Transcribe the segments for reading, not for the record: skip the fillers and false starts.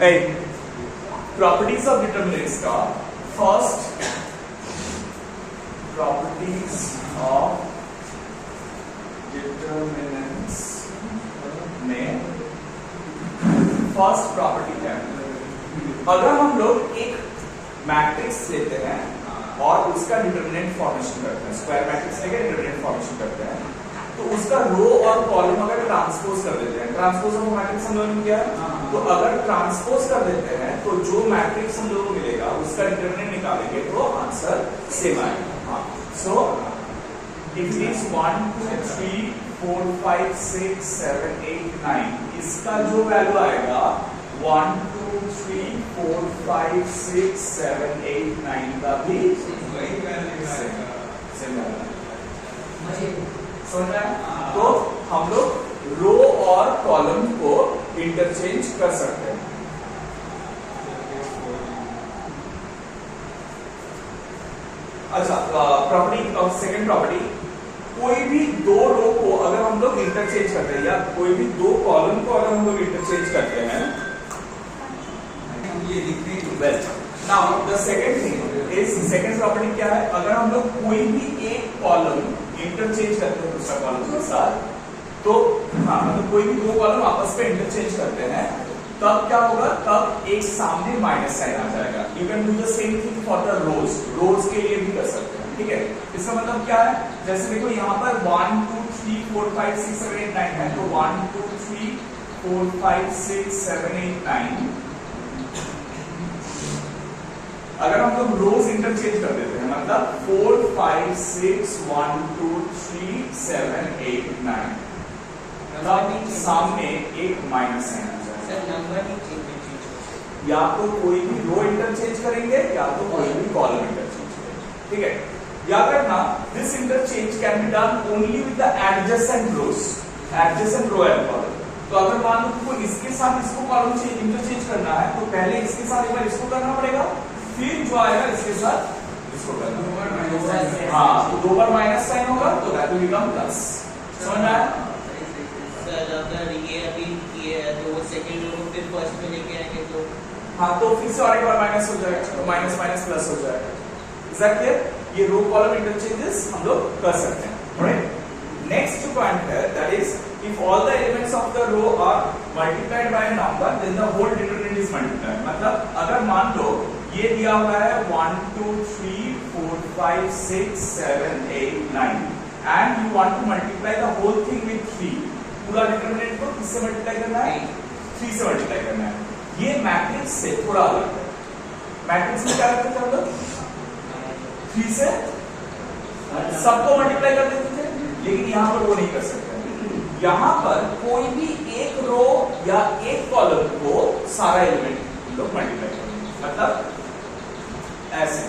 Properties of determinants का first properties of determinants में first property क्या है? अगर हम लोग एक मैट्रिक्स लेते हैं और उसका डिटर्मिनेंट फॉर्मेशन करते हैं, स्क्वायर मैट्रिक्स लेके डिटर्मिनेंट फॉर्मेशन करते हैं, तो उसका रो और कॉलम अगर ट्रांसपोज कर देते हैं, ट्रांसपोज ऑफ मैट्रिक्स हम लोगों ने किया, तो अगर ट्रांसपोज कर देते हैं तो जो मैट्रिक्स हम लोगों को मिलेगा उसका डिटर्मिनेंट निकालेंगे तो आंसर सेम आएगा। सो इट इज 1 2 3 4 5 6 7 8 9, इसका जो वैल्यू आएगा 1 2 3 4 5 6 7 8 9 का भी सेम वैल्यू। तो हम लोग रो और कॉलम को इंटरचेंज कर सकते हैं। अच्छा, प्रॉपर्टी सेकंड प्रॉपर्टी, कोई भी दो रो को अगर हम लोग इंटरचेंज करते हैं या कोई भी दो कॉलम को अगर हम लोग इंटरचेंज करते हैं, well now the second thing is, second property क्या है? अगर हम लोग कोई भी एक कॉलम इंटरचेंज करते हैं दूसरा कॉलम के साथ, तो मतलब कोई भी दो कॉलम आपस में इंटरचेंज करते हैं, तब क्या होगा? तब एक सामने माइनस साइन आ जाएगा। You can do the same thing for the rows, rows के लिए भी कर सकते हैं, ठीक है? इसका मतलब क्या है? जैसे देखो यहाँ पर 1 2 3 4 5 6 7 8 9 है, तो 1 2 3 4 5 6 7 8 9, अगर हम लोग रोज इंटरचेंज कर देते हैं, मतलब 4 5 6 1 2 3 7 8 9, तब सामने एक माइनस साइन आ जाएगा। या तो कोई भी रो इंटरचेंज करेंगे या तो कोई भी कॉलम इंटरचेंज करेंगे, ठीक है? याद रखना, this interchange can be done only with the adjacent rows, adjacent row and column. तो अगर मान लो तुमको इसके साथ इसको कॉलम इंटरचेंज करना है, तो पहले इसके साथ एक बार इसको करना पड़ेगा, फिर जो आएगा इसके साथ इसको करना। हाँ, तो दो बार माइनस साइन होगा तो दैट विल बिकम प्लस। समझ में आया? सर अगर ये अभी किए है तो वो सेकंड रो को फिर फर्स्ट में लेके आएंगे तो हाँ, तो फिर से और एक बार माइनस हो जाएगा, तो माइनस माइनस प्लस हो जाएगा। Is that clear? ये रो कॉलम इंटरचेंजेस हम लोग कर सकते हैं, राइट? नेक्स्ट पॉइंट है, that is if all the elements of the row are multiplied by a number then the whole determinant is multiplied। मतलब अगर मान लो ये दिया हुआ है 1 2 3 4 5 6 7 8 9 and you want to multiply the whole thing with 3, पूरा determinant को किससे मल्टीप्लाई करना है? 3 से मल्टीप्लाई करना है। ये मैट्रिक्स से थोड़ा अलग है। मैट्रिक्स में क्या करते थे हम लोग? 3 से सबको मल्टीप्लाई कर देते थे, लेकिन यहाँ पर वो नहीं कर सकते। यहाँ पर कोई भी एक रो या एक कॉलम को सारा एलिमेंट लोग मल्टीप्लाई करेंगे, मतलब ऐसे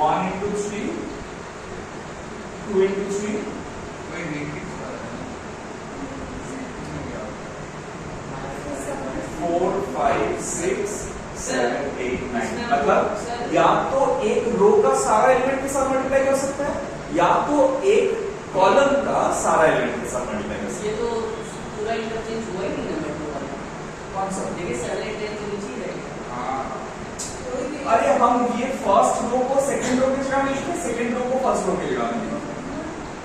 1 into 3 2 into 3 4 5 6 7 8 9, मतलब या तो एक रो का सारा एलिमेंट के साथ मल्टीप्लाई कर सकते हैं या तो एक कॉलम का सारा एलिमेंट के साथ मल्टीप्लाई कर सकते हैं। ये तो पूरा इंटरचेंज हुआ ही नहीं नंबर 2 वाला। कौन सा? देखिए 7 8 9 के नीचे ही रहेगा। हाँ, अरे हम ये फर्स्ट रो को सेकंड रो के जगह में लिखेंगे, सेकंड रो को फर्स्ट रो के जगह में लिखेंगे।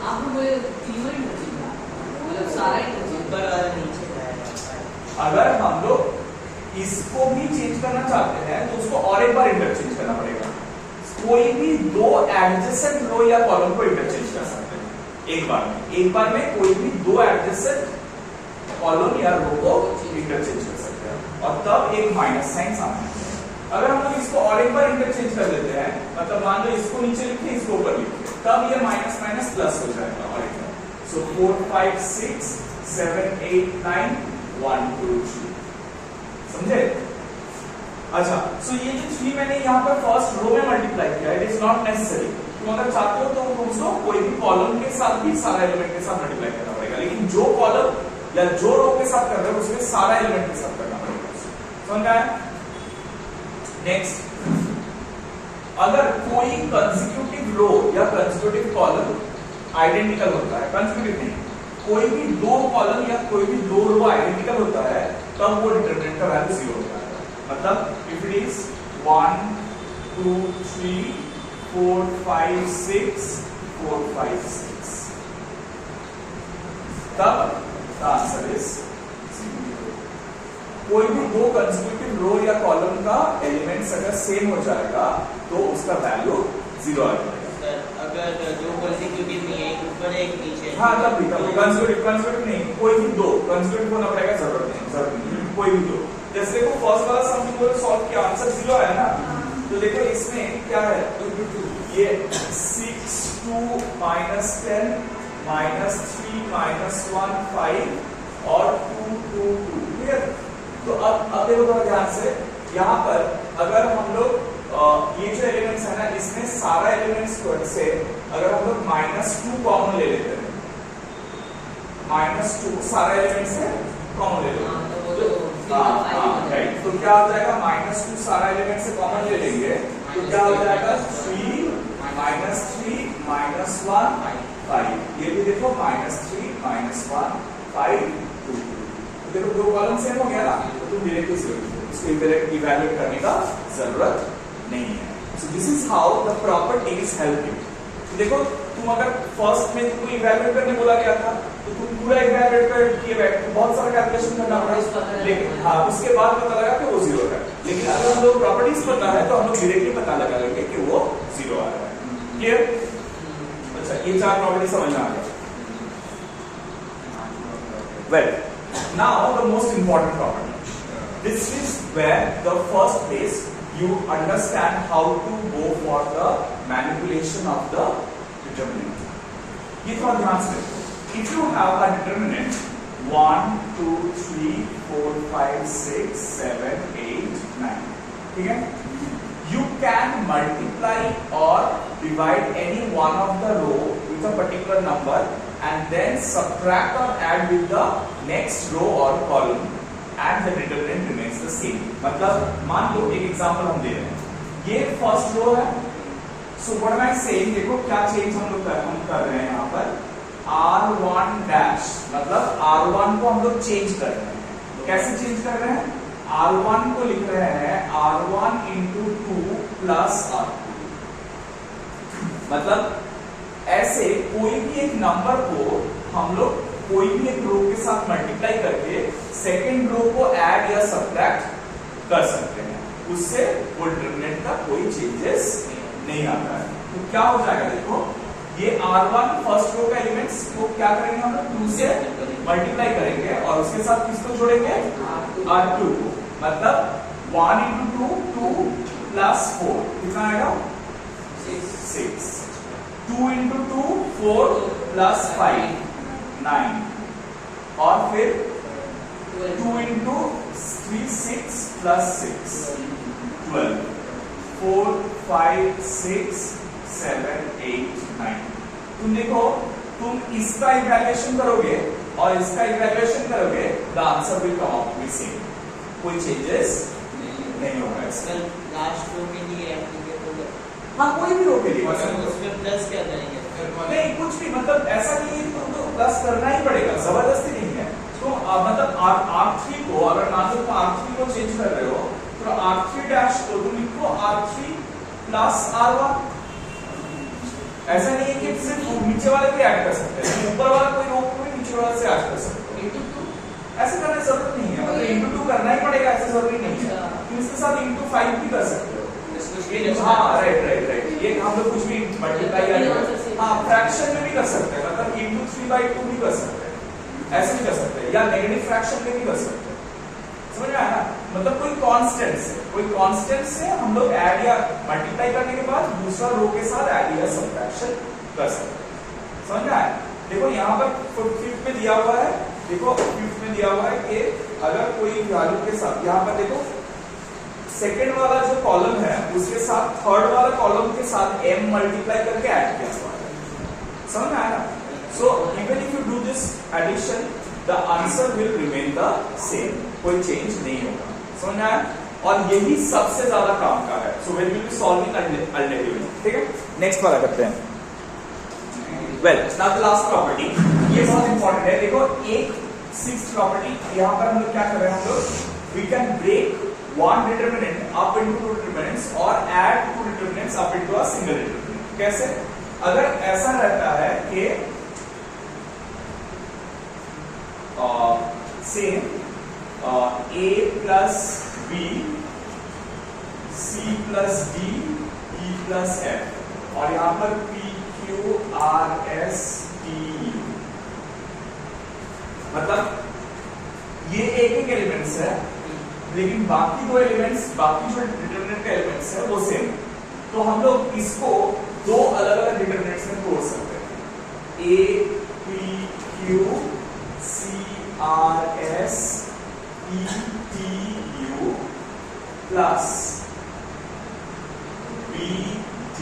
आप मुझे तीनों इंटरचेंज, मतलब सारा इंटरचेंज ऊपर वाला नीचे रहेगा। अगर हम लोग इसको भी चेंज करना चाहते हैं तो उसको और एक बार इंटरचेंज करना पड़ेगा। कोई भी दो एडजेसेंट रो या कॉलम को इंटरचेंज कर सकते हैं एक बार में कोई भी दो एडजेसेंट कॉलम या रो को इंटरचेंज कर सकते हैं और तब एक माइनस साइन सामने। अगर हम लोग इसको और एक बार इंटरचेंज कर देते हैं, मतलब मान लो इसको नीचे लिखे इसको ऊपर लिखे, तब ये माइनस माइनस प्लस हो जाएगा और एक बार। सो 4 5 6 7 8 9 1 2 3, समझे? अच्छा, सो ये जो 3 मैंने यहाँ पर फर्स्ट रो में मल्टीप्लाई किया, इट इज नॉट नेसेसरी। तुम अगर चाहते हो तो तुमको कोई भी कॉलम के साथ भी सारा एलिमेंट के साथ मल्टीप्लाई करना पड़ेगा, लेकिन जो कॉलम या जो रो के साथ कर रहे हो उसमें सारा एलिमेंट के साथ करना पड़ेगा। समझ में आया? नेक्स्ट, अगर कोई कंसेक्यूटिव रो या कंसेक्यूटिव कॉलम आइडेंटिकल होता है, कंसेक्यूटिव नहीं, कोई भी दो कॉलम या कोई भी दो रो आइडेंटिकल होता है, तब वो डिटरमिनेंट का वैल्यू 0 होता है। मतलब इफ इट इज 1 2 3 4 5 6 4 5 6 तब द आंसर इज 0। कोई भी दो कंसेक्यूटिव रो या कॉलम का एलिमेंट्स अगर सेम हो जाएगा तो उसका वैल्यू 0 आ जाएगा। अगर दो कंसेक्यूटिव नहीं है, एक ऊपर है एक नीचे है, हाँ तब भी कंसेक्यूटिव नहीं, कोई भी दो कंसेक्यूटिव होना पड़ेगा, जरूरत नहीं कोई भी दो। जैसे देखो फर्स्ट वाला सम को सॉल्व किया, आंसर 0 आया ना, तो देखो इसमें क्या है, ये 6 2 -10 -3 -1 5 और 2 2 2, ठीक है। तो अब देखो थोड़ा ध्यान से, यहाँ पर अगर हम लोग ये जो एलिमेंट्स है ना, इसमें सारा एलिमेंट्स से अगर हम लोग -2 कॉमन ले लेते हैं, -2 सारा एलिमेंट्स से कॉमन ले लेते हैं, राइट। तो क्या हो जाएगा, -2 सारा एलिमेंट से कॉमन ले लेंगे तो क्या हो जाएगा 3 -3 -1 5। ये भी देखो -3 -1 5 2। तो देखो दो कॉलम सेम हो गया ना, तो तुम डायरेक्टली इसको इवैल्यूएट करने का जरूरत नहीं है। So this is how the properties help you. तो देखो तुम अगर फर्स्ट में तुमको इवैल्यूएट करने बोला गया था तो तुम पूरा इवैल्यूएट कर किए बैठ, तो बहुत सारा कैलकुलेशन करना पड़ा, लेकिन हाँ उसके बाद पता लगा कि वो 0 है। लेकिन अगर हम लोग प्रॉपर्टीज पता है तो हम लोग डायरेक्टली पता लगा लेंगे कि वो 0 आ रहा है। क्लियर? अच्छा, ये चार प्रॉपर्टी समझ में आ गया। Well, now the most important property. This is where the first place you understand how to go for the manipulation of the determinant. ये थोड़ा ध्यान से देखो। If you have a determinant 1 2 3 4 5 6 7 8 9, ठीक है? You can multiply or divide any one of the row with a particular number and then subtract or add with the next row or column and the determinant remains the same. मतलब मान लो एक example हम दे रहे हैं, ये first row है, so what am I saying, देखो क्या चेंज हम कर रहे हैं यहाँ पर, R1 डैश, मतलब R1 को हम लोग चेंज कर रहे हैं। कैसे चेंज कर रहे हैं, R1 को लिख रहे हैं R1 into 2 plus R2। मतलब ऐसे कोई भी एक नंबर को हम लोग कोई भी एक रो के साथ मल्टीप्लाई करके सेकेंड रो को ऐड या सब्ट्रैक्ट कर सकते हैं, उससे वो डिटरमिनेंट का कोई चेंजेस नहीं आता है। तो क्या हो जाएगा, देखो ये R1 फर्स्ट रो का एलिमेंट्स को क्या करेंगे हम लोग 2 से मल्टीप्लाई करेंगे और उसके साथ किसको जोड़ेंगे, R2 को। मतलब 1 into 2 2 plus 4 कितना आएगा 6, 2 into 2 4 plus 5 9, और फिर 2 into 3 6 plus 6 12, 4 5 6 7 8 9। तुम देखो, तुम इसका इवैल्यूएशन करोगे और इसका इवैल्यूएशन करोगे, the answer will come out with same, कोई चेंजेस नहीं होगा इसका। लास्ट रो के लिए हाँ कोई भी रो के लिए, उसमें प्लस क्या करेंगे, नहीं कुछ भी, मतलब ऐसा नहीं है तुमको प्लस करना ही पड़ेगा, जबरदस्ती नहीं है। तो मतलब R3 को अगर मान लो तुम R3 को चेंज कर रहे हो तो R3 डैश को तुम लिखो R3 प्लस R1। ऐसा नहीं है कि सिर्फ नीचे वाले पे ऐड कर सकते हैं, ऊपर वाला कोई रो को नीचे वाले से ऐड कर सकते हो। ऐसे करने की जरूरत नहीं है, मतलब इंटू 2 करना ही पड़ेगा, ऐसा जरूरी नहीं है। तुम इसके साथ इंटू 5 भी कर सकते हो। हाँ राइट, ये हम लोग कुछ भी मल्टीप्लाई या हाँ फ्रैक्शन में भी कर सकते हैं, मतलब इंटू 3/2 भी कर सकते हैं, ऐसे भी कर सकते हैं, या नेगेटिव फ्रैक्शन में भी कर सकते हैं। समझ में आया ना, मतलब कोई कांस्टेंट से हम लोग ऐड या मल्टीप्लाई करने के बाद दूसरा रो के साथ ऐड या सब्ट्रैक्शन कर सकते हैं। समझ में आया? देखो यहाँ पर 5th में दिया हुआ है, देखो 5th में दिया हुआ है कि अगर कोई वैल्यू के साथ, यहाँ पर देखो सेकेंड वाला जो कॉलम है उसके साथ थर्ड वाला कॉलम के साथ m मल्टीप्लाई करके ऐड किया हुआ है। समझ में आया ना? So even if you do this addition the answer will remain the same, कोई चेंज नहीं होगा। समझ में आया? और यही सबसे ज्यादा काम का है। So when we will be solving alternatively, ठीक है? नेक्स्ट वाला करते हैं। Well, now the last property, ये बहुत इंपॉर्टेंट है। देखो एक 6th प्रॉपर्टी, यहाँ पर हम लोग क्या कर रहे हैं, हम लोग we can break one determinant up into two determinants और add two determinants up into a single determinant. कैसे? अगर ऐसा रहता है कि same a plus b c plus d e plus f और यहां पर p q r s t u, मतलब ये एक एक एलिमेंट्स है लेकिन बाकी दो एलिमेंट्स, बाकी जो डिटरमिनेंट का एलिमेंट्स है वो सेम। तो हम लोग इसको दो अलग अलग डिटरमिनेंट्स में तोड़ सकते हैं, a p q c r s e t u plus b d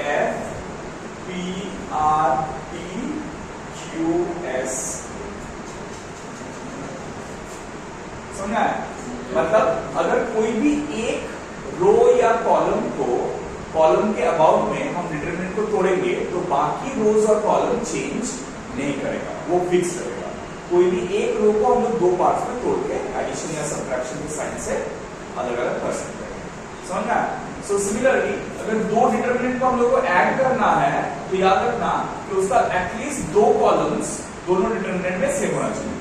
f p r t q s। समझा है? मतलब अगर कोई भी एक रो या कॉलम को, कॉलम के अबाउट में हम डिटरमिनेंट को तोड़ेंगे तो बाकी रोज और कॉलम चेंज नहीं करेगा, वो फिक्स रहेगा। कोई भी एक रो को हम लोग दो पार्ट्स में तोड़ के एडिशन या सब्ट्रैक्शन के साइन से अलग अलग कर सकते हैं। समझा? सो सिमिलरली अगर दो डिटरमिनेंट को हम लोग को ऐड करना है तो याद रखना कि उसका एटलीस्ट दो कॉलम्स दोनों डिटरमिनेंट में सेम होना चाहिए,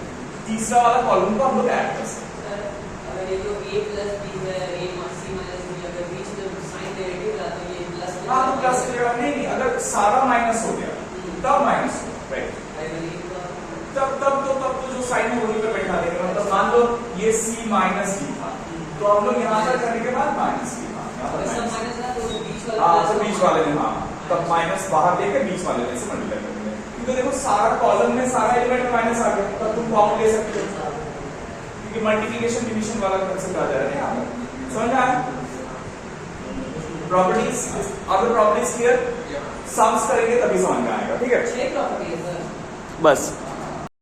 तीसरा वाला कॉलम को हम लोग ऐड कर सकते हैं। ये जो a प्लस b है, a c माइनस b, अगर बीच में साइन डेरिवेटिव रहा तो ये प्लस, हाँ तो प्लस चलेगा, नहीं अगर सारा माइनस हो गया तब माइनस हो, राइट, तब तो जो साइन है वही पे बैठा देंगे। मतलब मान लो ये c माइनस d था तो हम लोग यहाँ तक करने के बाद माइनस d था, हाँ तो बीच वाले में, हाँ तब माइनस बाहर लेके बीच वाले में से मल्टीप्लाई करेंगे, क्योंकि देखो सारा कॉलम में सारा एलिमेंट में माइनस आ गया, तब तुम कॉमन ले सकते हो क्योंकि मल्टीप्लिकेशन डिवीजन वाला कंसेप्ट आ जाएगा यहाँ पर। समझ आया? प्रॉपर्टीज, अगर प्रॉपर्टीज क्लियर, सम्स करेंगे तभी समझ में आएगा। ठीक है, 6 प्रॉपर्टीज बस।